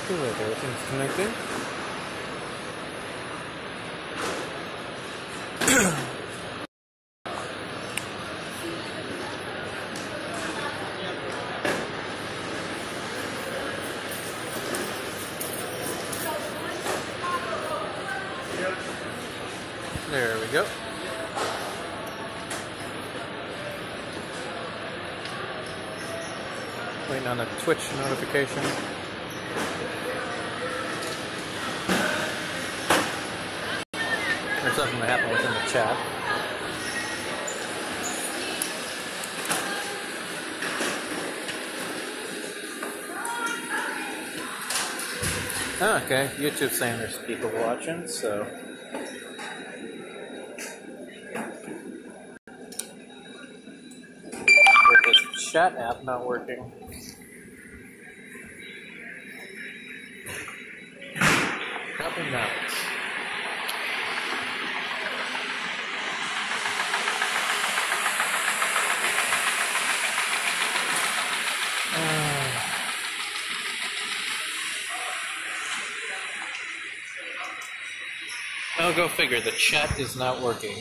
Good, everything's connecting. There we go. Waiting on a Twitch notification. There's something that happened within the chat. Oh, okay, YouTube's saying there's people watching, so. With this chat app not working. Probably not. Oh, go figure. The chat is not working.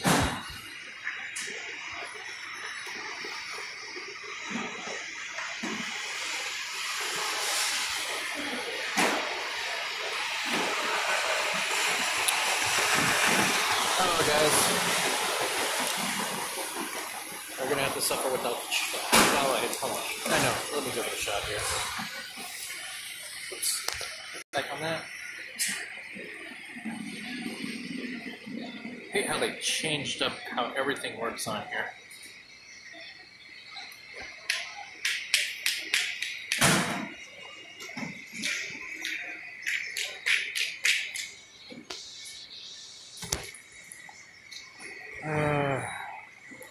Oh, guys. We're gonna have to suffer without the chat. Hold on. I know. Let me give it a shot here. Oops. Back on that. I hate how they changed up how everything works on here.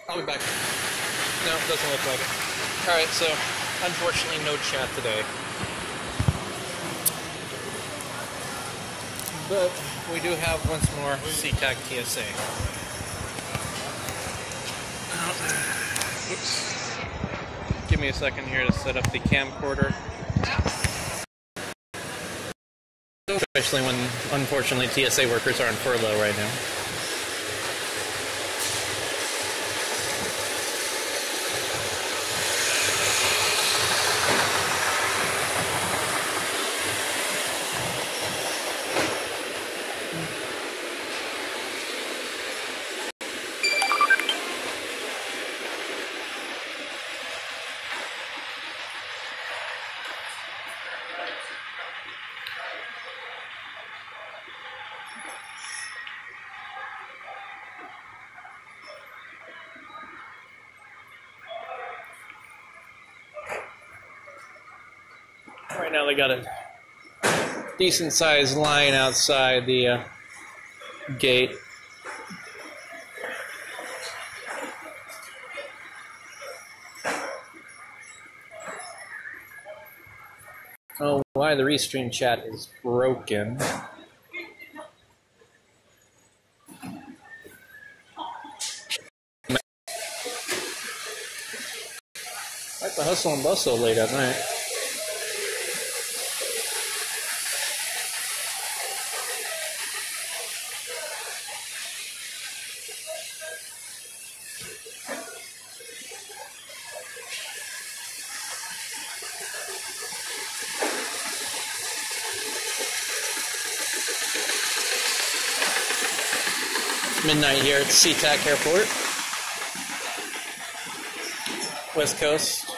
I'll be back. No, it doesn't look like it. Alright, so unfortunately no chat today. But we do have once more SeaTac TSA. Oops. Give me a second here to set up the camcorder. Especially when, unfortunately, TSA workers are on furlough right now. Right now they got a decent sized line outside the gate. Oh, why the restream chat is broken. Like the hustle and bustle late at night. Midnight here at SeaTac Airport, West Coast.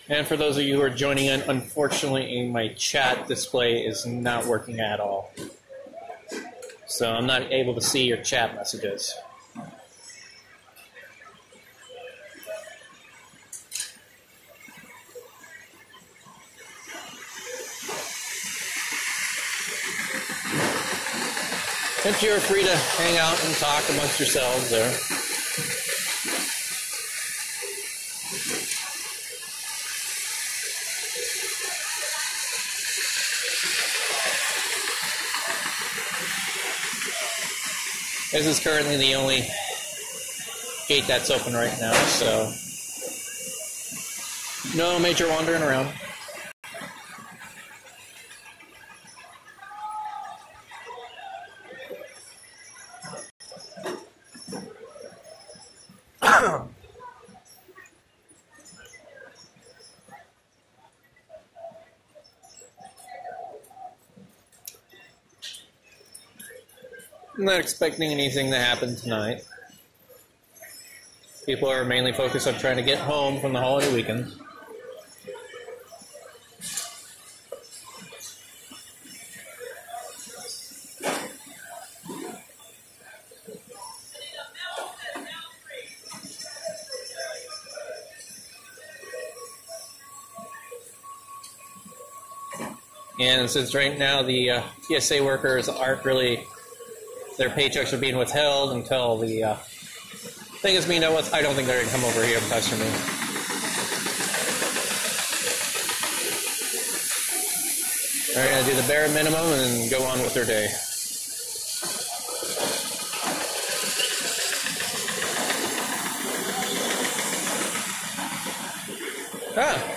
And for those of you who are joining in, unfortunately my chat display is not working at all. So I'm not able to see your chat messages. But you're free to hang out and talk amongst yourselves there. This is currently the only gate that's open right now, so No major wandering around. I'm not expecting anything to happen tonight. People are mainly focused on trying to get home from the holiday weekend. And since right now the TSA workers aren't really, their paychecks are being withheld until the thing is being done with, I don't think they're going to come over here and pester me. They're going to do the bare minimum and go on with their day.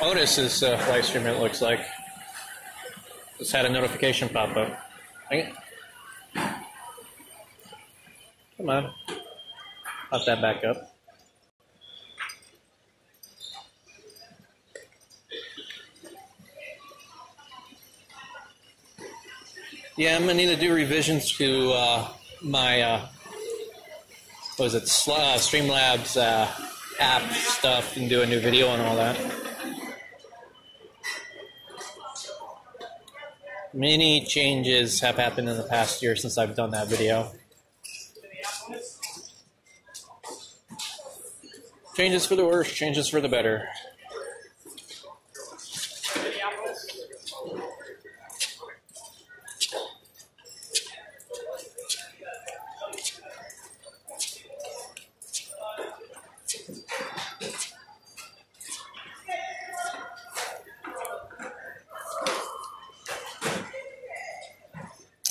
Otis's live stream, it looks like. Just had a notification pop up. Dang it. Come on. Pop that back up. Yeah, I'm going to need to do revisions to my, what is it, Streamlabs app stuff and do a new video and all that. Many changes have happened in the past year since I've done that video. Changes for the worse, changes for the better.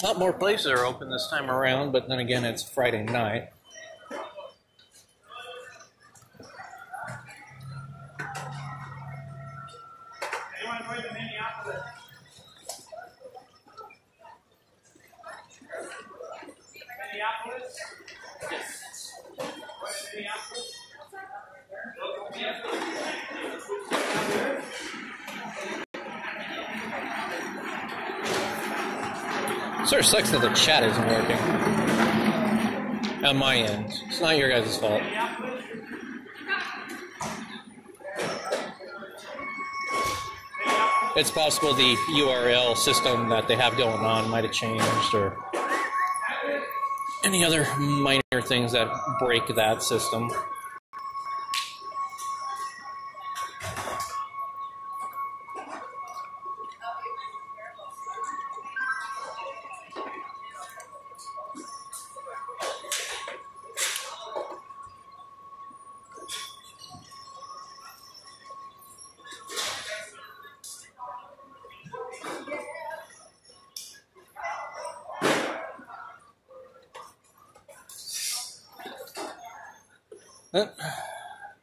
A lot more places are open this time around, but then again, it's Friday night. Sort of sucks that the chat isn't working on my end. It's not your guys' fault. It's possible the URL system that they have going on might have changed, or any other minor things that break that system.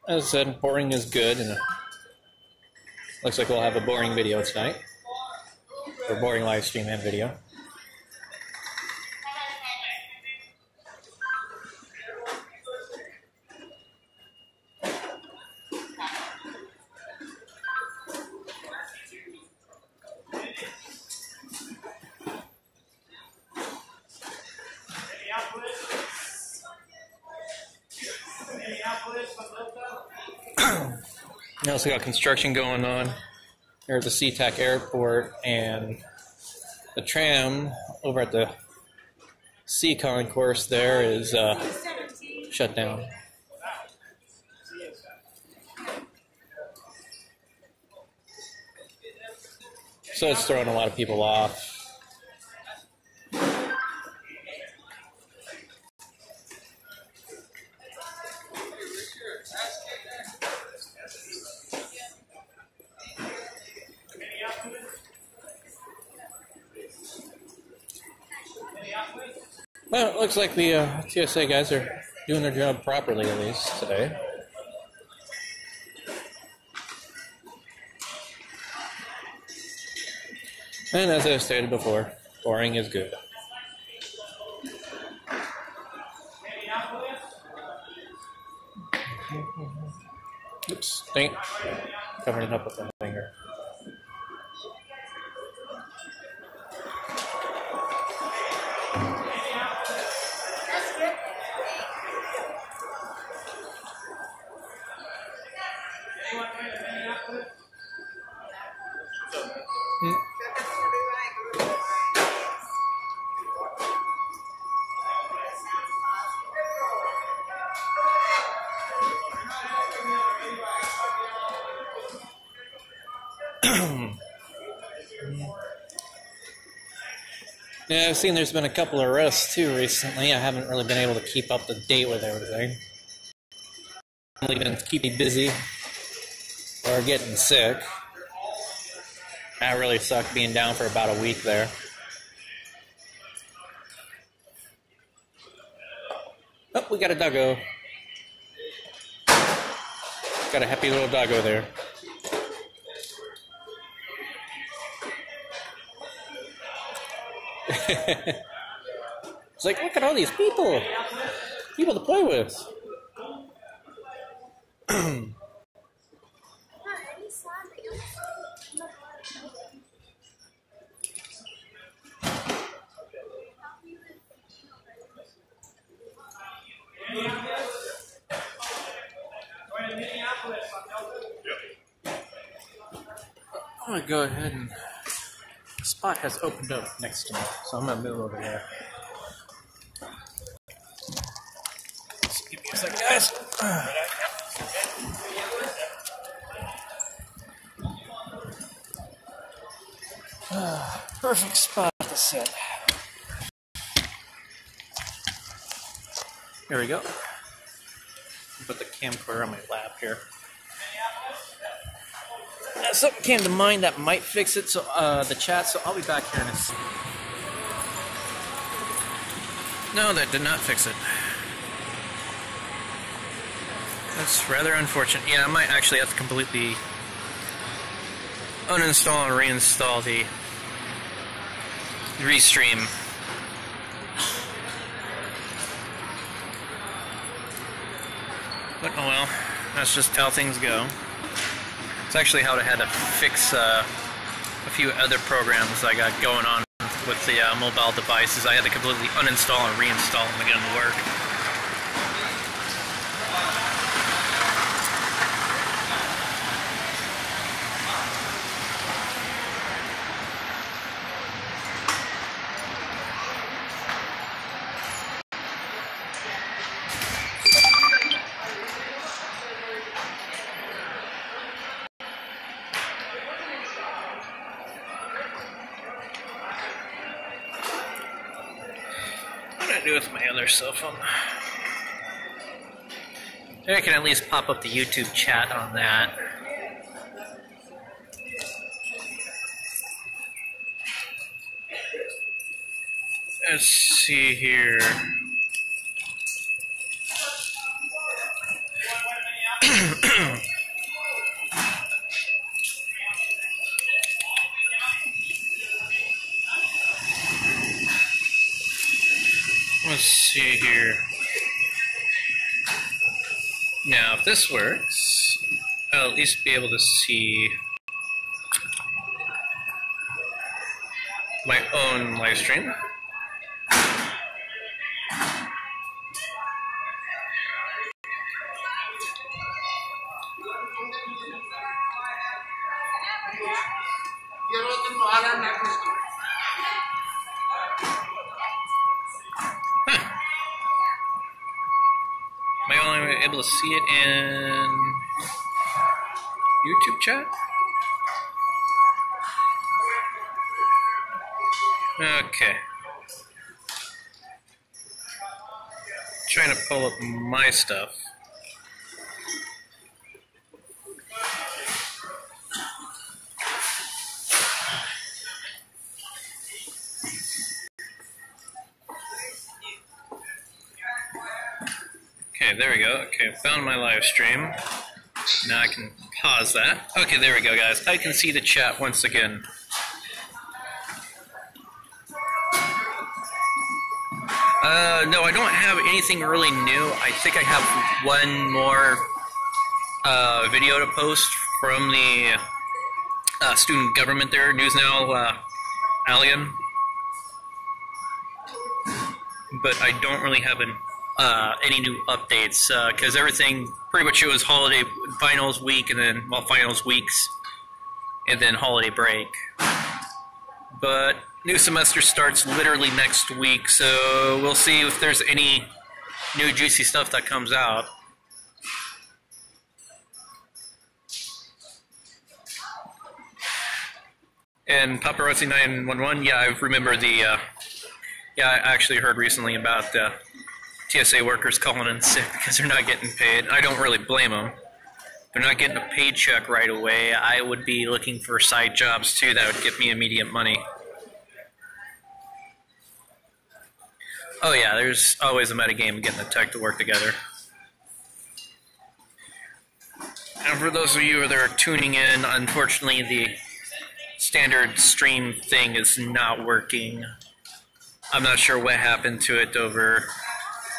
As I said, boring is good, and looks like we'll have a boring video tonight, or boring live stream and video. We also got construction going on here at the SeaTac Airport, and the tram over at the Sea Concourse there is shut down. So it's throwing a lot of people off. Well, it looks like the TSA guys are doing their job properly, at least today. And as I stated before, boring is good. Oops, dang it. Covering it up with my finger. Yeah, I've seen there's been a couple of arrests too recently. I haven't really been able to keep up to date with everything. I've only been keeping busy or getting sick. That really sucked being down for about a week there. Oh, we got a doggo. Got a happy little doggo there. It's like, look at all these people to play with. I'm gonna go ahead and the spot has opened up next to me, so I'm gonna move over there. Just give me a second, guys. Perfect spot to sit. Here we go. Put the camcorder on my lap here. Something came to mind that might fix it, so the chat, so I'll be back here in a second. No, that did not fix it. That's rather unfortunate. Yeah, I might actually have to completely uninstall and reinstall the restream. But oh well, that's just how things go. It's actually how I had to fix a few other programs I got going on with the mobile devices. I had to completely uninstall and reinstall them to get them to work. Do with my other cell phone. I can at least pop up the YouTube chat on that. Let's see here. Let's see here. Now, if this works, I'll at least be able to see my own live stream. Am I only able to see it in YouTube chat? Okay. Trying to pull up my stuff. Okay, there we go. Okay, found my live stream. Now I can pause that. Okay, there we go, guys. I can see the chat once again. No, I don't have anything really new. I think I have one more video to post from the student government there, News Now Alien. But I don't really have any new updates because everything pretty much was holiday finals week and then, well, finals weeks and then holiday break. But new semester starts literally next week, so we'll see if there's any new juicy stuff that comes out. And Paparazzi 911, yeah, I remember the, yeah, I actually heard recently about TSA workers calling in sick because they're not getting paid. I don't really blame them. They're not getting a paycheck right away. I would be looking for side jobs too that would get me immediate money. Oh yeah, there's always a metagame getting the tech to work together. And for those of you that are tuning in, unfortunately the standard stream thing is not working. I'm not sure what happened to it over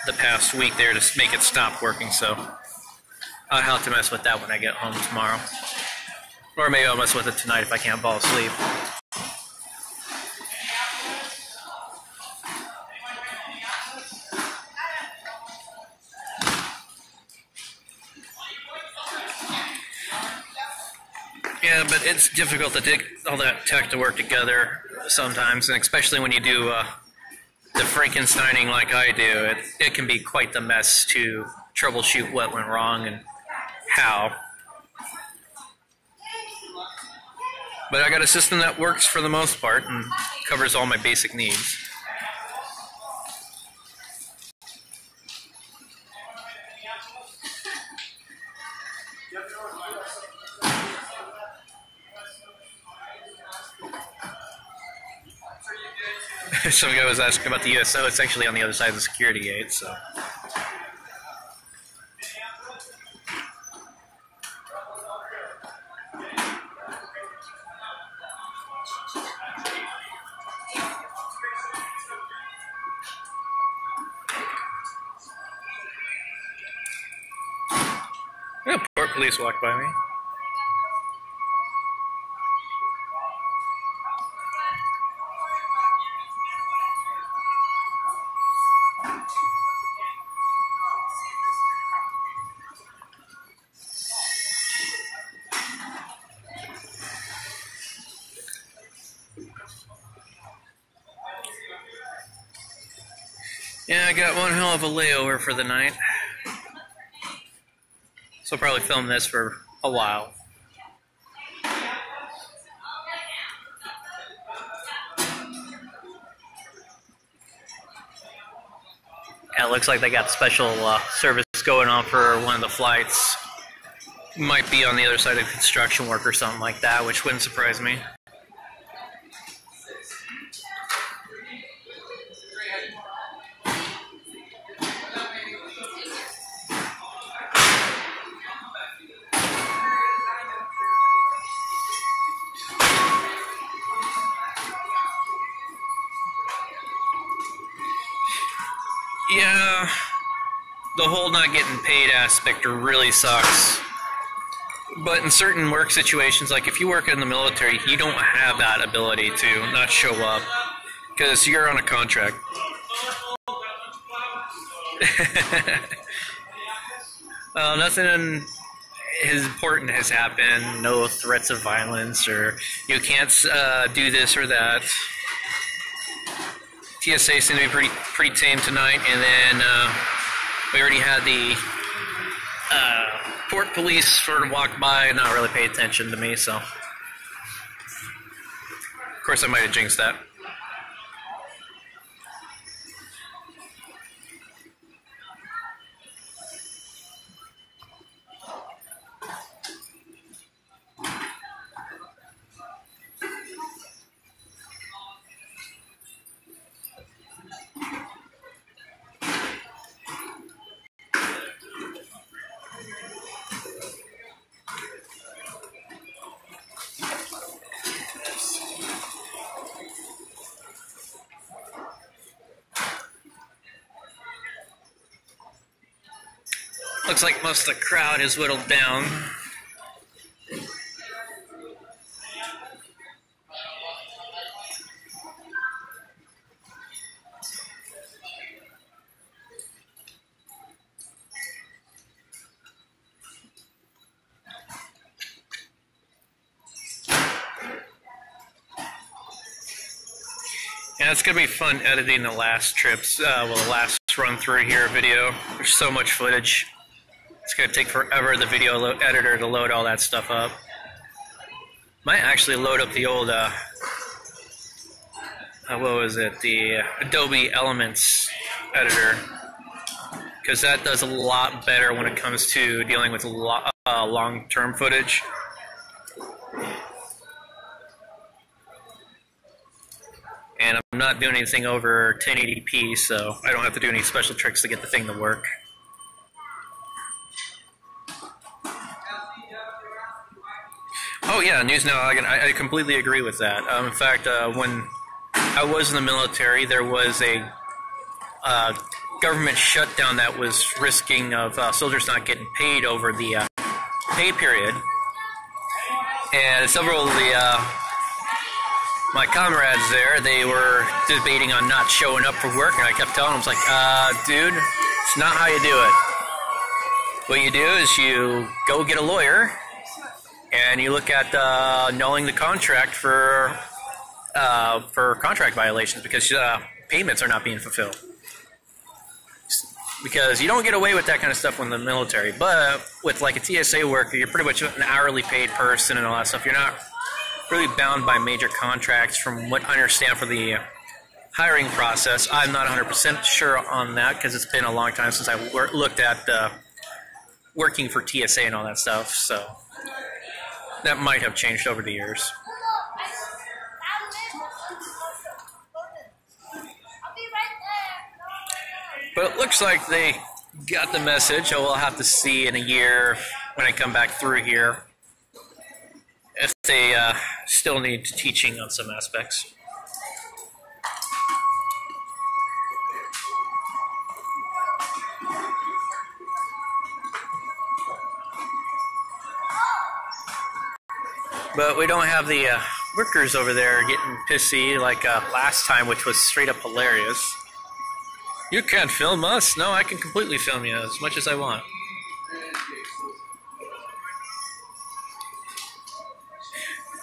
the past week there to make it stop working, so I'll have to mess with that when I get home tomorrow. Or maybe I'll mess with it tonight if I can't fall asleep. Yeah, but it's difficult to get all that tech to work together sometimes, and especially when you do the Frankensteining like I do, it can be quite the mess to troubleshoot what went wrong and how. But I got a system that works for the most part and covers all my basic needs. Some guy was asking about the USO. It's actually on the other side of the security gate, so. Yeah, port police walked by me. Yeah, I got one hell of a layover for the night. So I'll probably film this for a while. Yeah, it looks like they got special service going on for one of the flights. Might be on the other side of construction work or something like that, which wouldn't surprise me. Yeah, the whole not getting paid aspect really sucks. But in certain work situations, like if you work in the military, you don't have that ability to not show up because you're on a contract. Nothing important has happened. No threats of violence, or you can't do this or that. TSA seemed to be pretty tame tonight, and then we already had the port police sort of walk by and not really pay attention to me, so. Of course, I might have jinxed that. Looks like most of the crowd is whittled down. Yeah, it's going to be fun editing the last trips, the last run through here video. There's so much footage. It's going to take forever, the video editor, to load all that stuff up. Might actually load up the old, what was it, the Adobe Elements editor. Because that does a lot better when it comes to dealing with long-term footage. And I'm not doing anything over 1080p, so I don't have to do any special tricks to get the thing to work. Oh yeah, news now. I completely agree with that. In fact, when I was in the military, there was a government shutdown that was risking of soldiers not getting paid over the pay period. And several of the my comrades there, they were debating on not showing up for work, and I kept telling them, I was like, dude, it's not how you do it. What you do is you go get a lawyer, and you look at annulling the contract for contract violations because payments are not being fulfilled. Because you don't get away with that kind of stuff when in the military, but with like a TSA worker, you're pretty much an hourly paid person and all that stuff. You're not really bound by major contracts from what I understand for the hiring process. I'm not 100% sure on that because it's been a long time since I looked at working for TSA and all that stuff, so that might have changed over the years. But it looks like they got the message, so we'll have to see in a year when I come back through here if they still need teaching on some aspects. But we don't have the workers over there getting pissy like last time, which was straight up hilarious. You can't film us. No, I can completely film you as much as I want.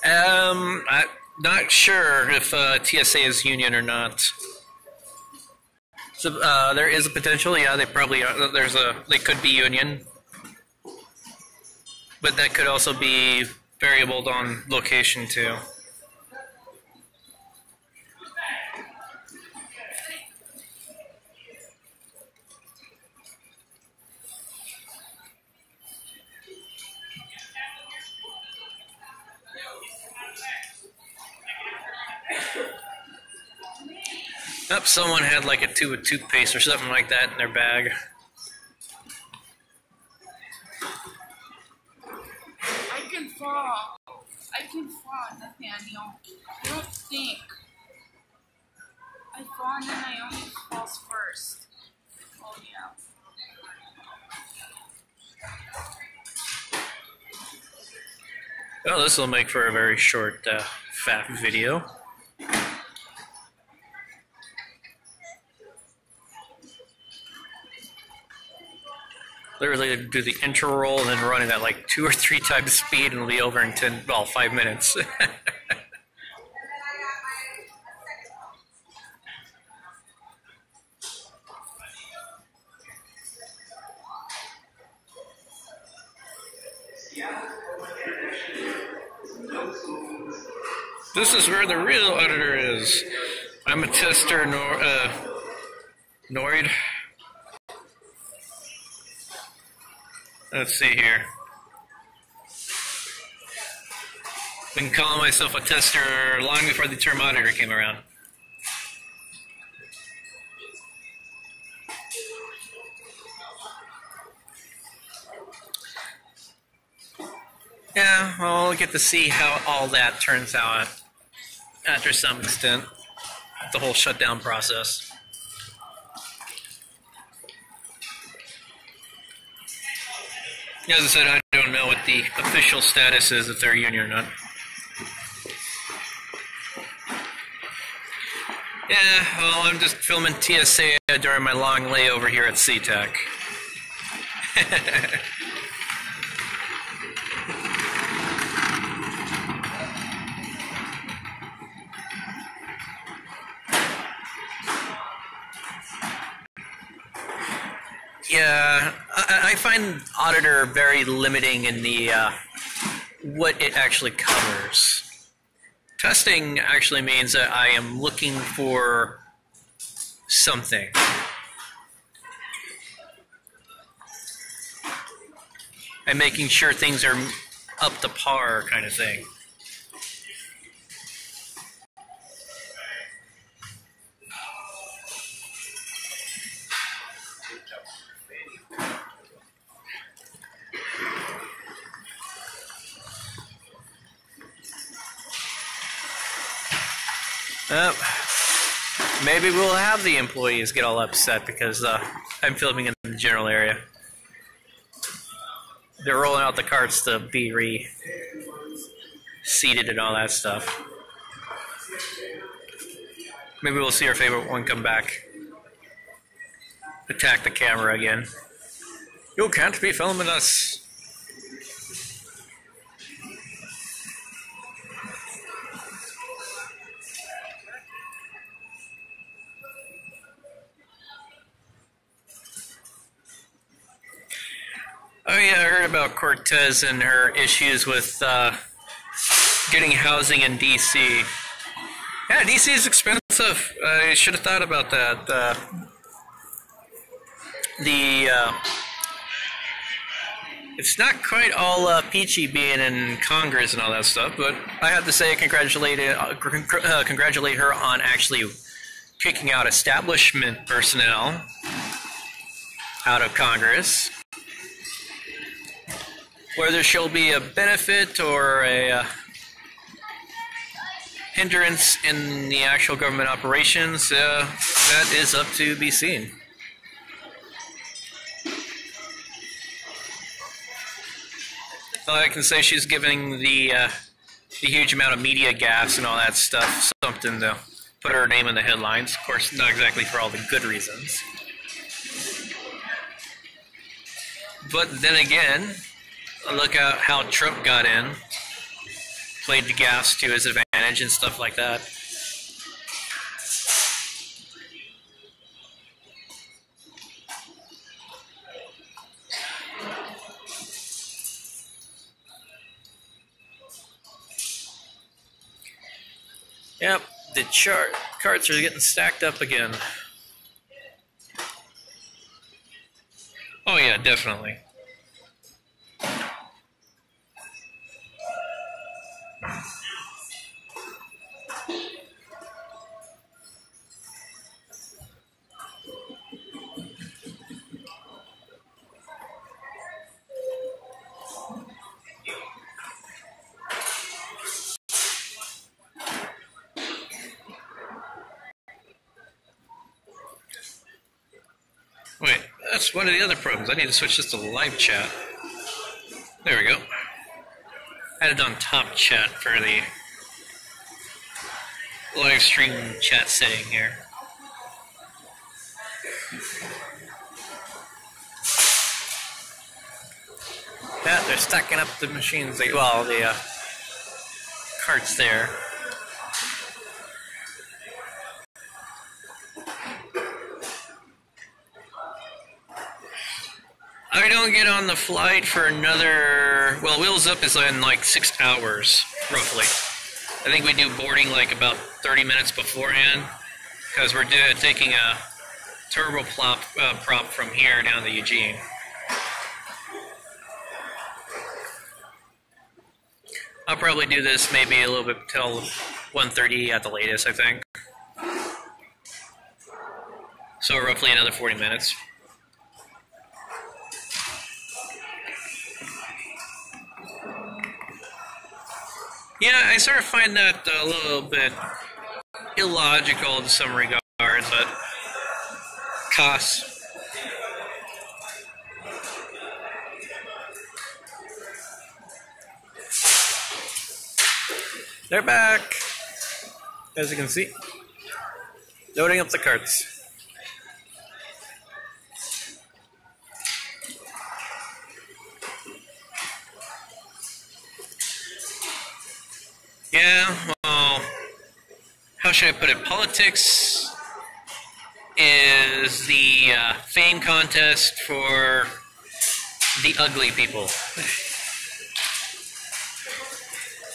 I'm not sure if TSA is union or not. So there is a potential. Yeah, they probably are. They could be union, but that could also be variable on location too. Yep, someone had like a tube of toothpaste or something like that in their bag. I can fall. I can fall, Nathaniel. Don't think. I fall and then I only falls first. Oh yeah. Well, this will make for a very short fat video. Literally do the intro roll and then run it at like 2 or 3 times speed and it'll be over in 5 minutes. This is where the real editor is. I'm a tester, Noid. Let's see here. Been calling myself a tester long before the term auditor came around. Yeah, well, we'll get to see how all that turns out after some extent, the whole shutdown process. As I said, I don't know what the official status is, if they're union or not. Yeah, well, I'm just filming TSA during my long layover here at SeaTac. Yeah, I find Auditor very limiting in the what it actually covers. Testing actually means that I am looking for something. I'm making sure things are up to par, kind of thing. Maybe we'll have the employees get all upset because I'm filming in the general area. They're rolling out the carts to be re-seated and all that stuff. Maybe we'll see our favorite one come back. Attack the camera again. You can't be filming us. Oh yeah, I heard about Cortez and her issues with getting housing in DC. Yeah, DC is expensive. I should have thought about that. It's not quite all peachy being in Congress and all that stuff, but I have to say congratulate her on actually kicking out establishment personnel out of Congress. Whether she'll be a benefit or a hindrance in the actual government operations, that is up to be seen. All I can say, she's giving the huge amount of media gas and all that stuff something to put her name in the headlines. Of course, not exactly for all the good reasons. But then again, look at how Trump got in, played the gas to his advantage and stuff like that. Yep, the carts are getting stacked up again. Oh yeah, definitely. Wait, that's one of the other programs. I need to switch this to live chat. There we go. I had it on top chat for the live stream chat setting here. Yeah, they're stacking up the machines. Well, the carts there. I don't get on the flight for another, well, Wheels Up is in like 6 hours, roughly. I think we do boarding like about 30 minutes beforehand, because we're taking a turboprop from here down to Eugene. I'll probably do this maybe a little bit till 1:30 at the latest, I think. So roughly another 40 minutes. Yeah, I sort of find that a little bit illogical in some regards, but costs. They're back, as you can see. Loading up the carts. Yeah, well, how should I put it? Politics is the fame contest for the ugly people.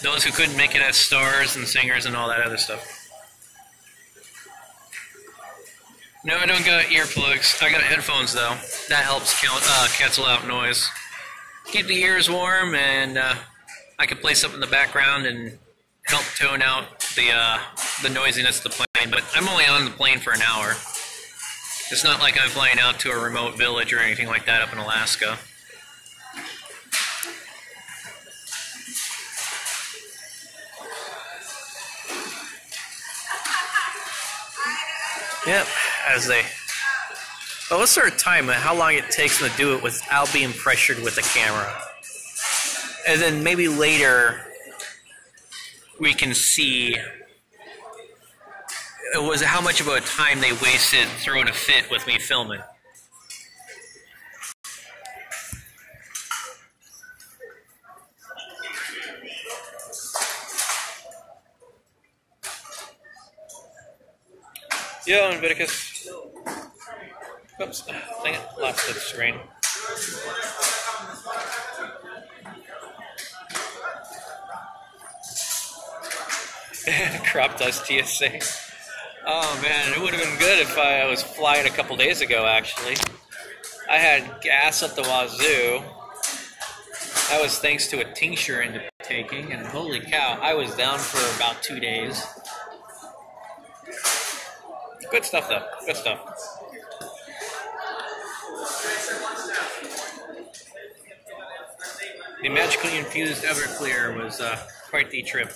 Those who couldn't make it as stars and singers and all that other stuff. No, I don't got earplugs. I got headphones, though. That helps cancel out noise. Keep the ears warm, and I can play something in the background and help tone out the noisiness of the plane. But I'm only on the plane for an hour. It's not like I'm flying out to a remote village or anything like that up in Alaska. Yep, as they... Well, let's sort of time how long it takes them to do it without being pressured with the camera. And then maybe later we can see how much of a time they wasted throwing a fit with me filming. Yo, Leviticus. Oops, dang it, lost the screen. Cropped us TSA. Oh man, it would have been good if I was flying a couple days ago, actually. I had gas up the wazoo. That was thanks to a tincture into taking, and holy cow, I was down for about 2 days. Good stuff, though. Good stuff. The magically infused Everclear was quite the trip.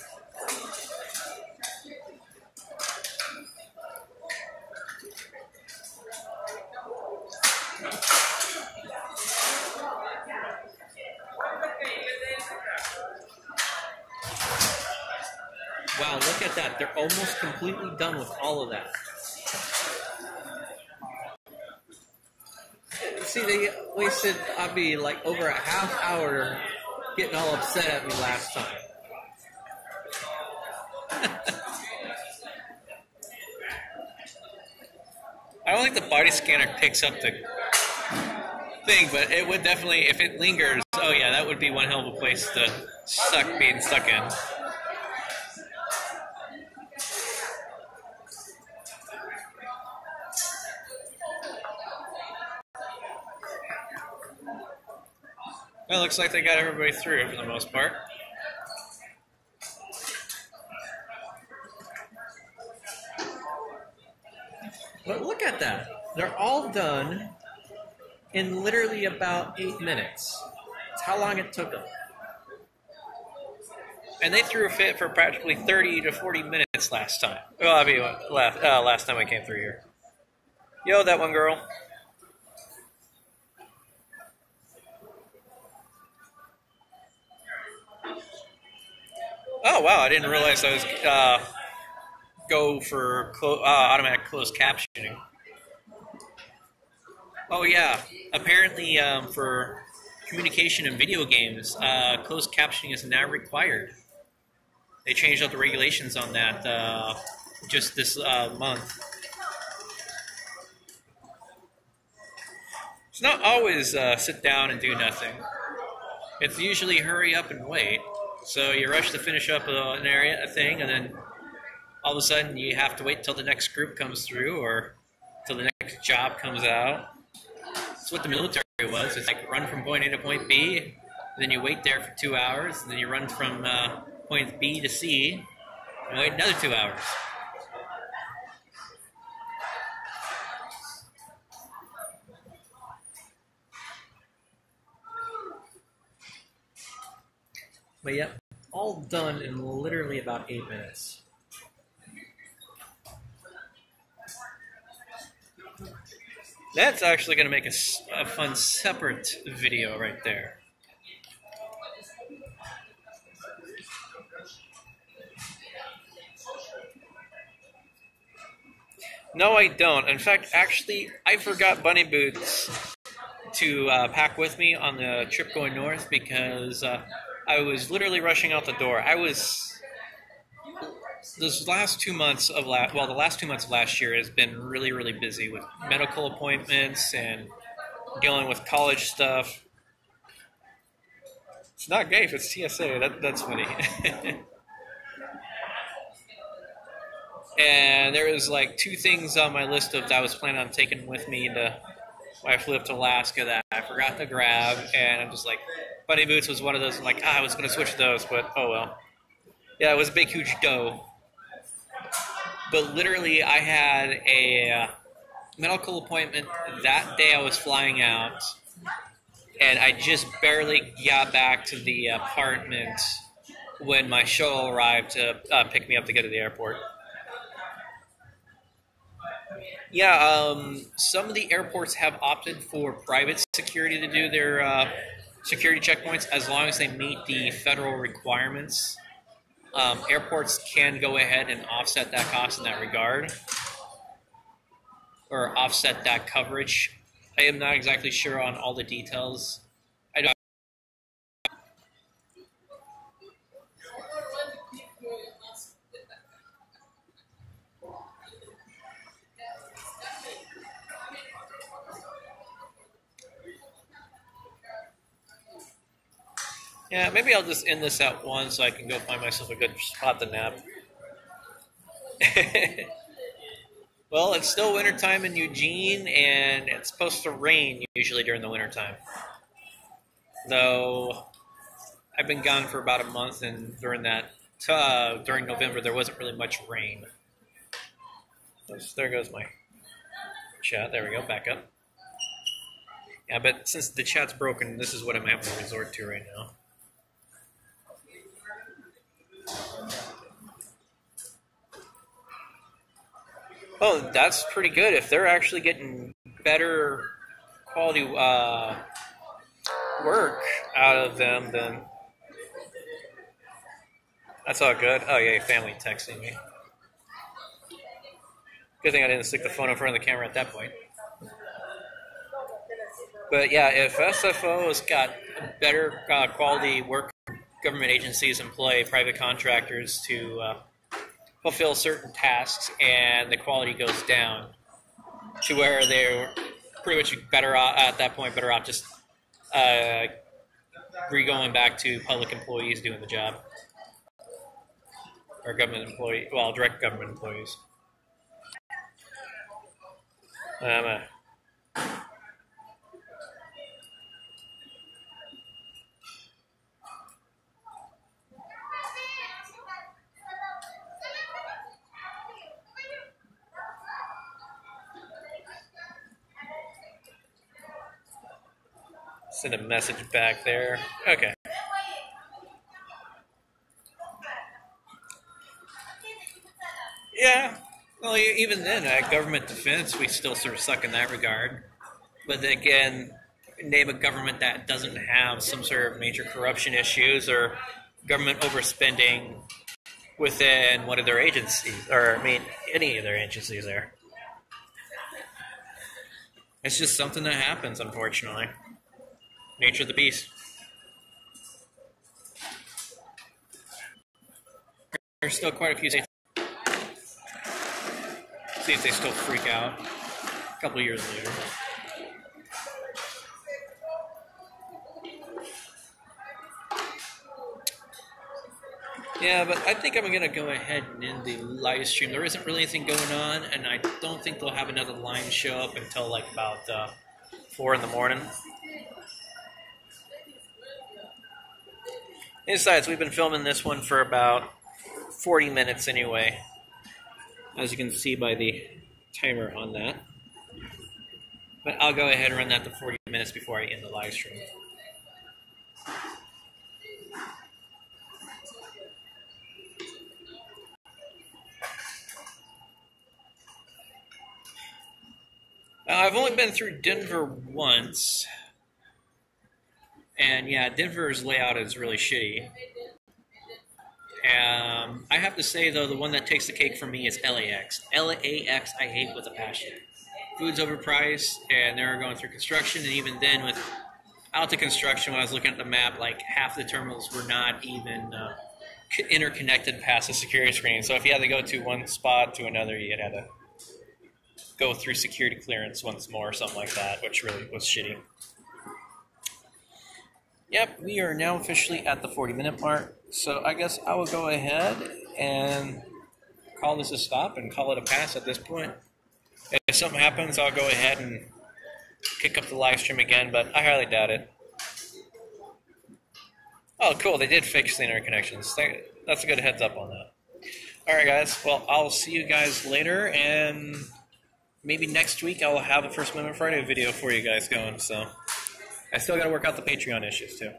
Wow, look at that. They're almost completely done with all of that. See, they wasted, I'd be like over a half hour getting all upset at me last time. I don't think the body scanner picks up the thing, but it would definitely, if it lingers, oh yeah, that would be one hell of a place to being stuck in. Well, it looks like they got everybody through for the most part. But look at that. They're all done in literally about 8 minutes. That's how long it took them. And they threw a fit for practically 30 to 40 minutes last time. Well, I mean, last time I came through here. Yo, that one girl. Oh, wow, I didn't realize I was go for automatic closed captioning. Oh, yeah. Apparently, for communication in video games, closed captioning is now required. They changed up the regulations on that just this month. It's not always sit down and do nothing. It's usually hurry up and wait. So you rush to finish up a thing, and then all of a sudden you have to wait till the next group comes through or till the next job comes out. That's what the military was. It's like run from point A to point B, then you wait there for 2 hours, and then you run from point B to C, and wait another 2 hours. But yep, all done in literally about 8 minutes. That's actually going to make a fun separate video right there. No, I don't. In fact, actually, I forgot bunny boots to pack with me on the trip going north because I was literally rushing out the door. Those last 2 months of the last 2 months of last year has been really, really busy with medical appointments and dealing with college stuff. It's not gay if it's TSA. That's funny. And there was like 2 things on my list that I was planning on taking with me when I flew up to Alaska that I forgot to grab, and I'm just like, bunny boots was one of those. I'm like, I was going to switch those, but oh well. Yeah, it was a big, huge dough. But literally, I had a medical appointment that day I was flying out, and I just barely got back to the apartment when my shuttle arrived to pick me up to get to the airport. Yeah, some of the airports have opted for private security to do their security checkpoints as long as they meet the federal requirements. Airports can go ahead and offset that cost in that regard, or offset that coverage. I am not exactly sure on all the details. I don't. Yeah, maybe I'll just end this at 1 so I can go find myself a good spot to nap. Well, it's still wintertime in Eugene, and it's supposed to rain usually during the wintertime. Though, I've been gone for about a month, and during November, there wasn't really much rain. So there goes my chat. There we go, back up. Yeah, but since the chat's broken, this is what I'm having to resort to right now. Oh, that's pretty good. If they're actually getting better quality work out of them, then that's all good. Oh, yeah, family texting me. Good thing I didn't stick the phone in front of the camera at that point. But yeah, if SFO's got better quality work, government agencies employ private contractors to fulfill certain tasks, and the quality goes down to where they're pretty much better off at that point, better off just going back to public employees doing the job, or government employee, well, direct government employees. Send a message back there. Okay. Yeah. Well, even then, government defense, we still sort of suck in that regard. But then again, name a government that doesn't have some sort of major corruption issues or government overspending within one of their agencies, or I mean, any of their agencies there. It's just something that happens, unfortunately. Nature of the beast. There's still quite a few states. See if they still freak out a couple of years later. Yeah, but I think I'm going to go ahead and end the live stream. There isn't really anything going on, and I don't think they'll have another line show up until like about 4 in the morning. Besides, we've been filming this one for about 40 minutes anyway, as you can see by the timer on that. But I'll go ahead and run that to 40 minutes before I end the live stream. I've only been through Denver once. And yeah, Denver's layout is really shitty. I have to say, though, the one that takes the cake for me is LAX. LAX I hate with a passion. Food's overpriced, and they're going through construction, and even then, without the construction, when I was looking at the map, like half the terminals were not even interconnected past the security screen. So if you had to go to one spot to another, you had to go through security clearance once more, or something like that, which really was shitty. Yep, we are now officially at the 40-minute mark, so I guess I will go ahead and call this a stop and call it a pass at this point. If something happens, I'll go ahead and kick up the live stream again, but I highly doubt it. Oh, cool, they did fix the interconnections. That's a good heads up on that. Alright guys, well, I'll see you guys later, and maybe next week I'll have a First Amendment Friday video for you guys going, so I still got to work out the Patreon issues too.